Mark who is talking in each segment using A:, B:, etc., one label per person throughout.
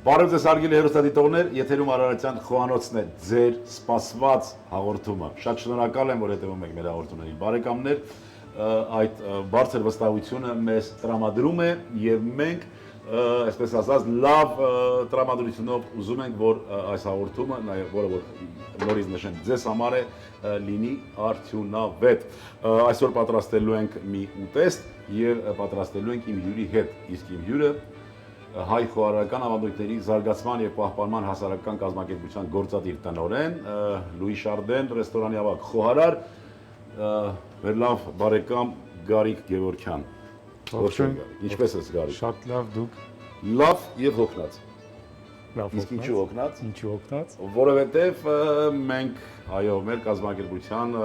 A: Բարև ձեզ հարգելի հեռուստադիտողներ, եթերում Արարատյան խոհանոցն է, ձեր սպասված հաղորդումը։ Շատ շնորհակալ եմ, որ հետևում եք մեր հաղորդումներին։ Բարեկամներ, այդ բարձր վստահությունը մեզ տրամադրում է եւ մենք, այսպես ասած, լավ տրամադրությունով ուզում ենք, որ այս հաղորդումը, նաեւ որը նորից նշեմ, ձեզ համար է լինի արդյունավետ։ Այսօր պատրաստելու ենք մի ուտեստ եւ պատրաստելու ենք իմ հյուրի հետ, իսկ իմ հյուրը հայ խոհարարական ավանդույթների զարգացման եւ պահպանման հասարակական կազմակերպության գործադիր տնօրեն Լուի Շարդեն ռեստորանի ավագ խոհարար մեր լավ բարեկամ Գարիկ Գևորգյան։ Ողջույն։ Ինչպե՞ս ես Գարիկ։
B: Շատ լավ, դուք։
A: Լավ եւ հոգնած։
B: Լավ,
A: իսկ ինչու հոգնած։
B: Ինչու հոգնած։
A: Որովհետեւ մենք, այո, մեր կազմակերպության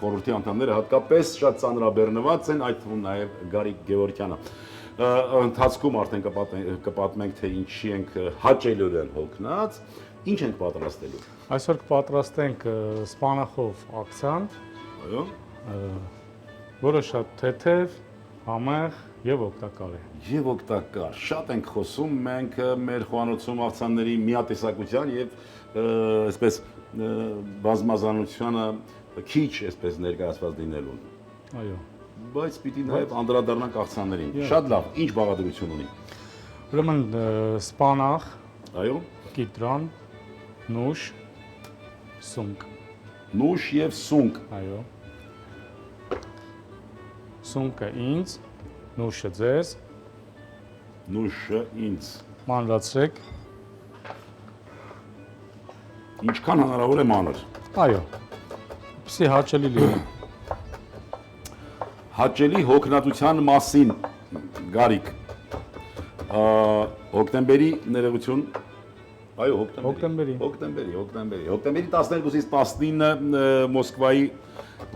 A: խորհրդի անդամները հատկապես շատ ծանրաբեռնված են, այդ թվում նաեւ Գարիկ Գևորգյանը։ Ընթացքում արդեն կպատմենք, թե ինչի ենք հաճելիորեն հոգնած, ինչ ենք պատրաստելու։
B: Այսօր կպատրաստենք սպանախով ակցիան,
A: Այո,
B: որը շատ թեթև, համեղ եւ օգտակար է։
A: Եվ օգտակար։ Շատ ենք խոսում մենք մեր խոհանոցում աղցանների միատեսակության եւ այսպես բազմազանությանը քիչ այսպես ներկայացված լինելուն։
B: Այո։
A: Բայց պիտի նաև անդրադառնանք աղցաններին։ Շատ լավ, ինչ բաղադրություն ունի։
B: Ուրեմն սպանախ,
A: Այո,
B: կիտրոն, նուշ, սունկ։
A: նուշ եւ սունկ։
B: Այո։ Սունկը ինձ, նուշը ձեզ,
A: Նուշը ինձ։
B: մանրացրեք։
A: Ինչքան հնարավոր է մանր։
B: Այո։ Պսի հաճելի լինի։
A: Հաճելի հոգնածության մասին Գարիկ։ Հոկտեմբերի ներողություն։ Այո, հոկտեմբերի։ Հոկտեմբերի 12-ից 19-ը Մոսկվայի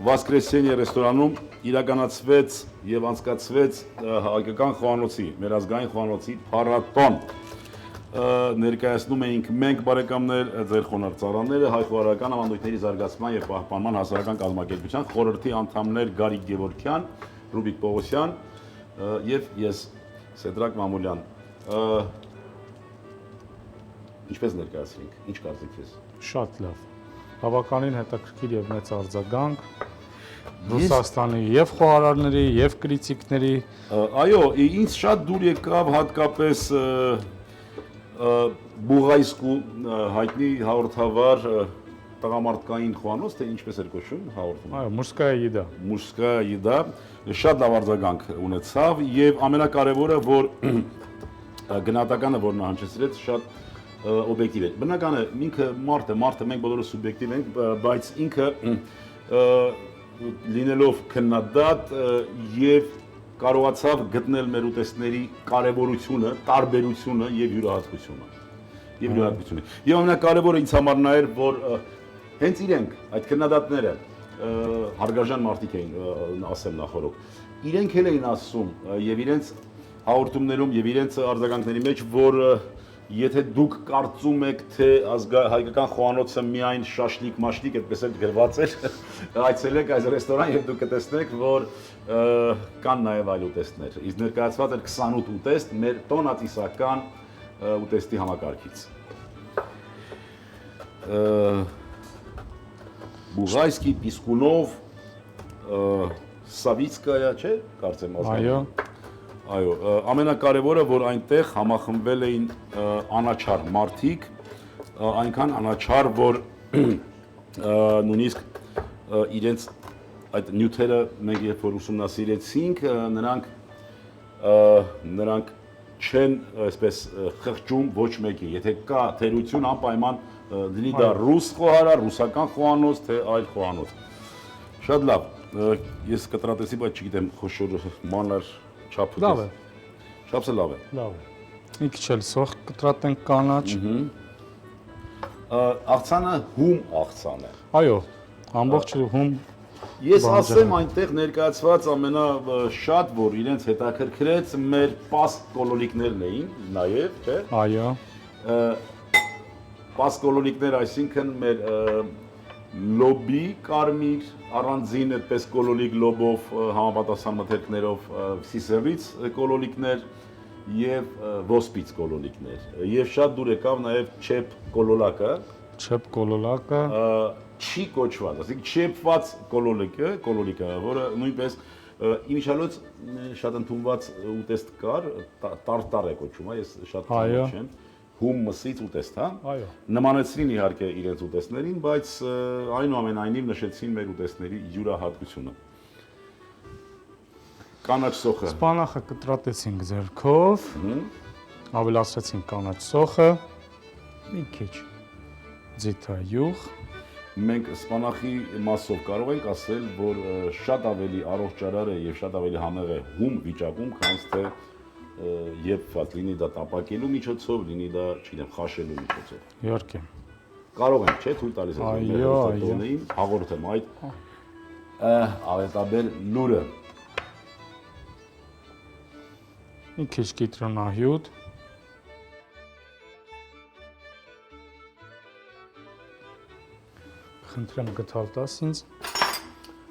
A: Վասկրեսենիա ռեստորանում իրականացվեց եւ անցկացվեց հայկական խոհանոցի, մեր ազգային խոհանոցի փառատոն։ Ներկայացնում էինք մենք բարեկամներ, ձեր խոնարհ ծառաները, հայ խոհարարական ավանդույթների զարգացման եւ պահպանման հասարակական կազմակերպության խորհրդի անդամներ Գարիկ Գևորգյան, Ռուբիկ Պողոսյան եւ ես Սեդրակ Մամուլյան։ Ինչպես ներկայացրինք, ինչ կարծիք ես։
B: Շատ լավ։ Բավականին հետաքրքիր եւ մեծ արձագանք Ռուսաստանի եւ խոհարարների եւ կրիտիկների։
A: Այո, ինձ շատ դուր եկավ հատկապես Բուղայսկու հայտնի հաղորդավար տղամարդկային խոհանոց, թե ինչպես էր կոչվում հաղորդումը։
B: Այո, մուսկայա յիդա։
A: Մուսկայա յիդա շատ լավ արձագանք ունեցավ եւ ամենակարևորը, որ գնահատականը, որ նա հնչեցրեց, շատ օբյեկտիվ է։ Բնական է, ինքը մարդը մենք բոլորը սուբյեկտիվ ենք, բայց ինքը լինելով քննադատ եւ կարողացավ գտնել մեր ուտեստների կարևորությունը, տարբերությունը եւ յուրահատկությունը։ Եվ ամենակարևորը ինձ համար նա էր, որ հենց իրենք, այդ քննադատները հարգարժան մարդիկ էին, ասեմ նախորդ, իրենք էլ էին ասում եւ իրենց հաղորդումներում եւ իրենց արձագանքների մեջ, որ եթե դուք կարծում եք, թե հայկական խոհանոցը միայն շաշլիկ-մաշլիկ այդպես էլ գրված էր, այցելեք այս ռեստորան եւ դուք կտեսնեք, որ կան նաեւ այլ ուտեստներ։ Իսկ ներկայացված էր 28 ուտեստ մեր տոնածիսական ուտեստի համակարգից։ Բուղայսկի, Պիսկունով, Սավիցկայա, չէ՞, կարծեմ
B: Այո։
A: Այո, ամենակարևորը, որ այնտեղ համախմբվել էին անաչառ մարդիկ, այնքան անաչառ, որ նույնիսկ իրենց այդ նյութերը մենք երբ որ ուսումնասիրեցինք, նրանք չեն այսպես խղճում ոչ մեկի, եթե կա թերություն անպայման լինի դա ռուս խոհարար, ռուսական խոհանոց, թե այլ խոհանոց։ Շատ լավ, ես կտրատեցի, բայց չգիտեմ խոշոր մանր չափը։
B: Լավ է։
A: Չափսը լավ է։
B: Լավ է։ Մի քիչ էլ սոխ կտրատենք կանաչ։
A: Աղցանը հում աղցան է։
B: Այո, ամբողջ հում։
A: Ես ասեմ այնտեղ ներկայացված ամենաշատ, որ իրենց հետաքրքրեց մեր պաստ կոլոնիկներն էին, նաև, չէ՞։
B: Այո։
A: Պաստ կոլոնիկներ, այսինքն մեր լոբի կարմիր առանձին այդպես կոլոնիկ լոբով համապատասխան մթերքներով սիսերից կոլոնիկներ եւ ոսպից կոլոնիկներ։ Եվ շատ դուր եկավ նաեւ չեփ կոլոլակը,
B: Չեփ կոլոլակը,
A: չի կոչված, ասենք չեփված կոլոնիկը, որը նույնպես ինիշալոց շատ ընդունված ուտեստ կար, տարտար է կոչվում, ես շատ ծանոթ չեմ, հումմսից ուտեստ, հա։
B: այո։
A: Նմանեցրին իհարկե իրենց ուտեստներին, բայց այնուամենայնիվ նշեցին մեր ուտեստների յուրահատկությունը։ Կանաչ սոխը։
B: Սպանախը կտրատեցինք ձեռքով, ավելացրեցինք կանաչ սոխը, մի քիչ ձիթայուղ,
A: Մենք սպանախի մասով կարող ենք ասել, որ շատ ավելի առողջարար է եւ շատ ավելի համեղ է հում վիճակում, քան թե եփված, լինի դա տապակելու միջոցով, լինի դա, չգիտեմ, խաշելու միջոցով։
B: իհարկե։
A: Կարող ենք, չէ՞, թույլ տալիս ենք
B: Այո,
A: հաղորդեմ այդ ավետաբեր լուրը։
B: Մի քիչ կիտրոնահյութ, խնդրեմ գտալ տաս ինձ։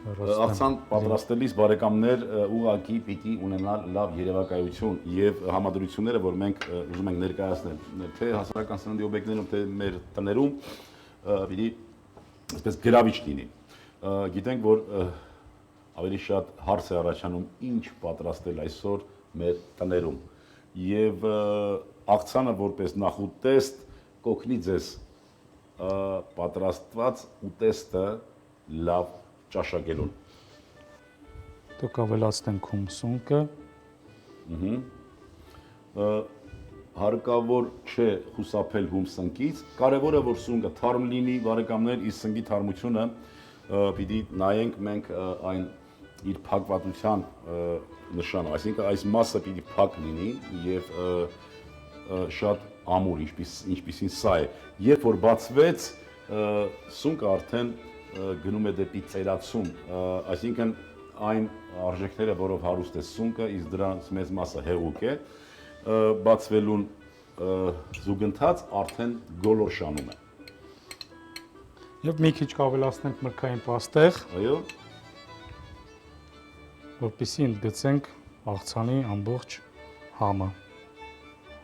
A: Աղցան պատրաստելիս բարեկամներ ուղղակի պիտի ունենալ լավ երևակայություն եւ համադրությունները, որ մենք ուզում ենք ներկայացնել, թե հասարակական սննդի օբյեկտներում, թե մեր տներում, պիտի այսպես գրավիչ լինի։ Գիտենք, որ ավելի շատ հարց է առաջանում ինչ պատրաստել այսօր մեր տներում եւ աղցանը որպես նախուտեստ կօգնի ձեզ պատրաստված ուտեստը լավ ճաշակելուն։
B: Դուք ավելացնենք հումսունկը,
A: հարկավոր չէ խուսափել հումսնկից, կարևորը որ սունկը թարմ լինի, բարեկամներ, իսկ սնկի թարմությունը պիտի նայենք մենք այն իր փակվածության նշանը, այսինքն այս մասը պիտի փակ լինի եւ շատ ամուր, ինչպիսին սա է։ Երբ որ բացվեց, սունկը արդեն գնում է դեպի ծերացում, այսինքն այն արժեքները, որով հարուստ է սունկը, իսկ դրանց մեծ մասը հեղուկ է, բացվելուն զուգընթաց արդեն գոլորշանում է։
B: եւ մի քիչ կավելացնենք մրգային պաստեղ,
A: Այո,
B: որպեսզի ընդգծենք աղցանի ամբողջ համը։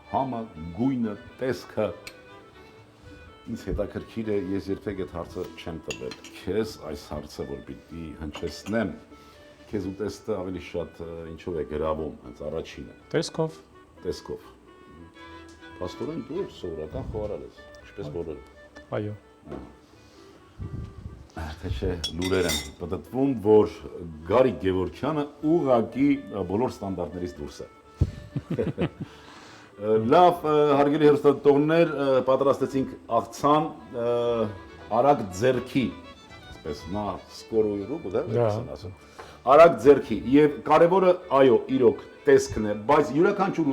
A: համը, գույնը, տեսքը, ինձ հետաքրքիր է, ես երբեք այդ հարցը չեմ տվել, քեզ այս հարցը, որ պիտի հնչեցնեմ, քեզ ուտեստը ավելի շատ ինչով է գրավում, հենց առաջինը, տեսքով, փաստորեն դու սովորական խոհարար ես, ինչպես բոլորը։
B: Այո։
A: Թե չէ լուրեր են պտտվում, որ Գարիկ Գևորգյանը ուղղակի բոլոր ստանդարտներից դուրս է։ Լավ, հարգելի հեռուստադիտողներ, պատրաստեցինք աղցան արագ ձեռքի, այսպես նա սկորոյրուկ, դա ասում։ Արագ ձեռքի եւ կարևորը, այո, իրոք տեսքն է, բայց յուրաքանչյուր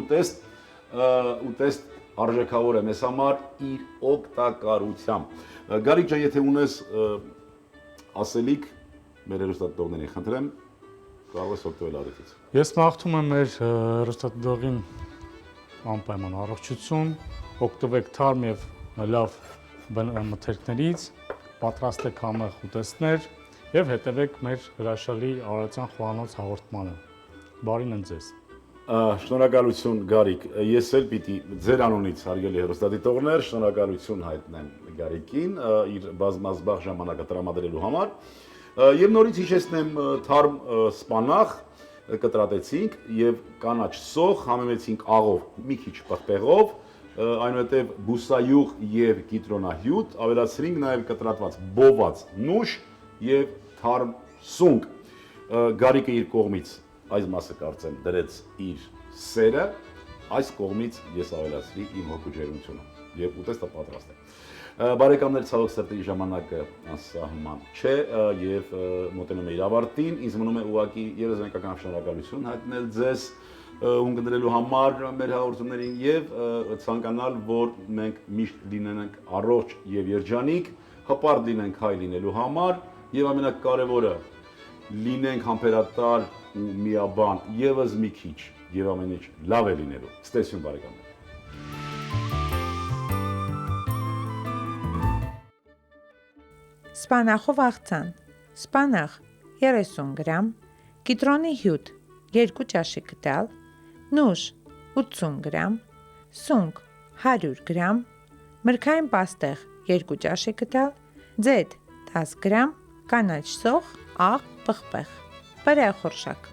A: ուտեստ արժեքավոր է մեզ համար իր օգտակարությամբ։ Գարիկ ջան, եթե ունես ասելիք մեր հեռուստադիտողներին, խնդրեմ, կարող ես օգտվել առիթից։
B: Ես մաղթում եմ մեր հեռուստադիտողին անպայման առողջություն, օգտվեք թարմ եւ լավ մթերքներից, պատրաստեք համեղ ուտեստներ եւ հետեւեք մեր հրաշալի Արարատյան խոհանոց հաղորդմանը։ Բարին ընձեզ։
A: Շնորհակալություն Գարիկ, ես էլ պիտի ձեր անունից հարգելի հեռուստադիտողներ, շնորհակալություն հայտնեմ Գարիկին իր բազմազբաղ ժամանակը տրամադրելու համար եւ նորից հիշեցնեմ թարմ սպանախ կտրատեցինք եւ կանաչ սոխ համեմեցինք աղով, մի քիչ պղպեղով, այնուհետեւ բուսայուղ եւ կիտրոնահյութ, ավելացրինք նաեւ կտրատված բոված նուշ եւ թարմ սունկ։ Գարիկը իր կողմից այս մասը կարծեմ դրեց իր սերը, այս կողմից ես ավելացրի իմ հոգու ջերմությունը եւ ուտեստը պատրաստ է։ Բարեկամներ, ցավոք սրտի ժամանակը անսահման չէ եւ մոտենում է իր ավարտին, ինձ մնում է ուղղակի եւս մեկ անգամ շնորհակալություն հայտնել ձեզ ունկնդրելու համար մեր հաղորդումներին եւ ցանկանալ, որ մենք միշտ լինենք առողջ եւ երջանիկ, հպարտ լինենք հայ լինելու համար եւ ամենակարևորը լինենք համբերատար ու միաբան եւս մի քիչ եւ ամեն ինչ լավ է լինելու։ Ստեսյուն բարեկամներ։
C: Սպանախով աղցան, սպանախ 30 գրամ, կիտրոնի հյութ 2 ճաշի գդալ, նուշ 80 գրամ, սունկ 100 գրամ, մրգային պաստեղ 2 ճաշի գդալ, ձեթ 10 գրամ, կանաչ սոխ, աղ, պղպեղ, պարեխորշակ։